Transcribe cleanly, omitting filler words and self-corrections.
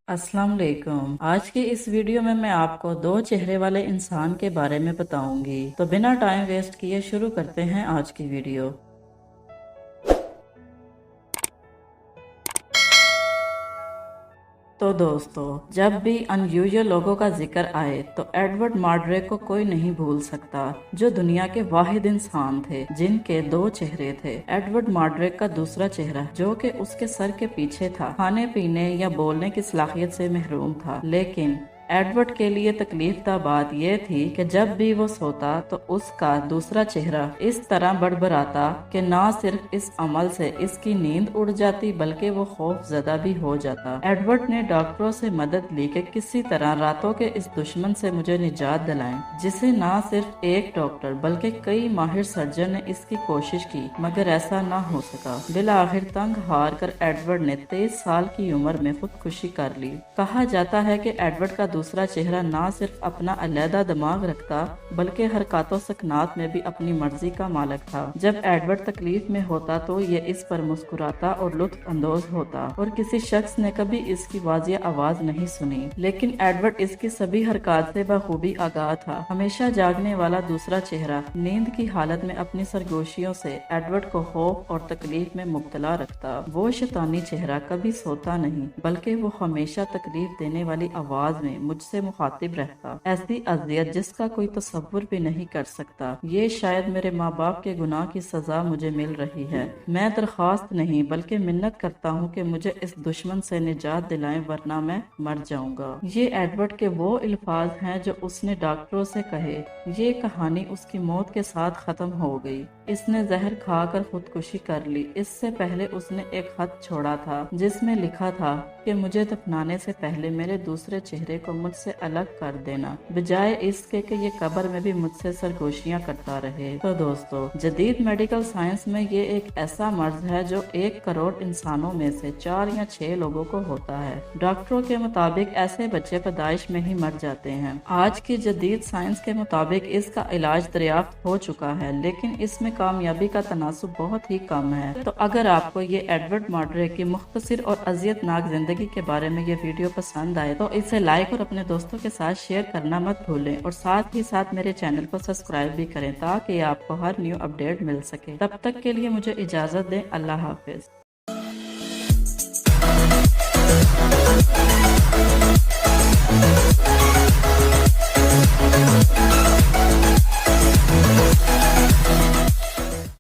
अस्सलाम वालेकुम। आज के इस वीडियो में मैं आपको दो चेहरे वाले इंसान के बारे में बताऊंगी। तो बिना टाइम वेस्ट किए शुरू करते हैं आज की वीडियो। तो दोस्तों, जब भी अनयूजुअल लोगों का जिक्र आए तो एडवर्ड मार्डरे को कोई नहीं भूल सकता, जो दुनिया के वाहिद इंसान थे जिनके दो चेहरे थे। एडवर्ड मार्डरे का दूसरा चेहरा, जो कि उसके सर के पीछे था, खाने पीने या बोलने की सलाहियत से महरूम था, लेकिन एडवर्ड के लिए तकलीफ दा बात यह थी कि जब भी वो सोता तो उसका दूसरा चेहरा इस तरह बड़बड़ाता कि ना सिर्फ इस अमल से इसकी नींद उड़ जाती बल्कि वो खौफ ज़दा भी हो जाता। एडवर्ड ने डॉक्टरों से मदद ली कि किसी तरह रातों के इस दुश्मन से मुझे निजात दिलाएं, जिसे ना सिर्फ एक डॉक्टर बल्कि कई माहिर सर्जन ने इसकी कोशिश की, मगर ऐसा ना हो सका। बिला आखिर तंग हार कर एडवर्ड ने 23 साल की उम्र में खुदकुशी कर ली। कहा जाता है कि एडवर्ड का दूसरा चेहरा ना सिर्फ अपना अलहदा दिमाग रखता बल्कि हरकतों सकनात में भी अपनी मर्जी का मालिक था। जब एडवर्ड तकलीफ में होता तो ये इस पर मुस्कुराता और लुत्फ अंदोज होता, और किसी शख्स ने कभी इसकी वाजिया आवाज नहीं सुनी। लेकिन एडवर्ड इसकी सभी हरकत से बखूबी आगाह था। हमेशा जागने वाला दूसरा चेहरा नींद की हालत में अपनी सरगोशियों से एडवर्ड को खौफ और तकलीफ में मुब्तला रखता। वो शैतानी चेहरा कभी सोता नहीं बल्कि वो हमेशा तकलीफ देने वाली आवाज में मुझसे मुखातिब रहता। ऐसी अजियत जिसका कोई तसव्वुर भी नहीं कर सकता। ये शायद मेरे माँ बाप के गुनाह की सजा मुझे मिल रही है। मैं दरख्वास्त नहीं बल्कि मिन्नत करता हूँ कि मुझे इस दुश्मन से निजात दिलाएं, वरना मैं मर जाऊंगा। ये एडवर्ड के वो अल्फाज हैं जो उसने डॉक्टरों से कहे। ये कहानी उसकी मौत के साथ खत्म हो गई। इसने जहर खाकर खुदकुशी कर ली। इससे पहले उसने एक खत छोड़ा था जिसमें लिखा था कि मुझे दफनाने से पहले मेरे दूसरे चेहरे को मुझसे अलग कर देना, बजाय इसके कि ये कब्र में भी मुझसे सरगोशियां करता रहे। तो दोस्तों, जदीद मेडिकल साइंस में ये एक ऐसा मर्ज है जो 1 करोड़ इंसानों में से 4 या 6 लोगों को होता है। डॉक्टरों के मुताबिक ऐसे बच्चे पैदाइश में ही मर जाते हैं। आज की जदीद साइंस के मुताबिक इसका इलाज दरियाफ्त हो चुका है, लेकिन इसमें कामयाबी का तनासुब बहुत ही कम है। तो अगर आपको ये एडवर्ड मार्डरे की मुख्तसर और अजियतनाक जिंदगी के बारे में ये वीडियो पसंद आए तो इसे लाइक और अपने दोस्तों के साथ शेयर करना मत भूलें, और साथ ही साथ मेरे चैनल को सब्सक्राइब भी करें ताकि आपको हर न्यू अपडेट मिल सके। तब तक के लिए मुझे इजाजत दें। अल्लाह हाफिज।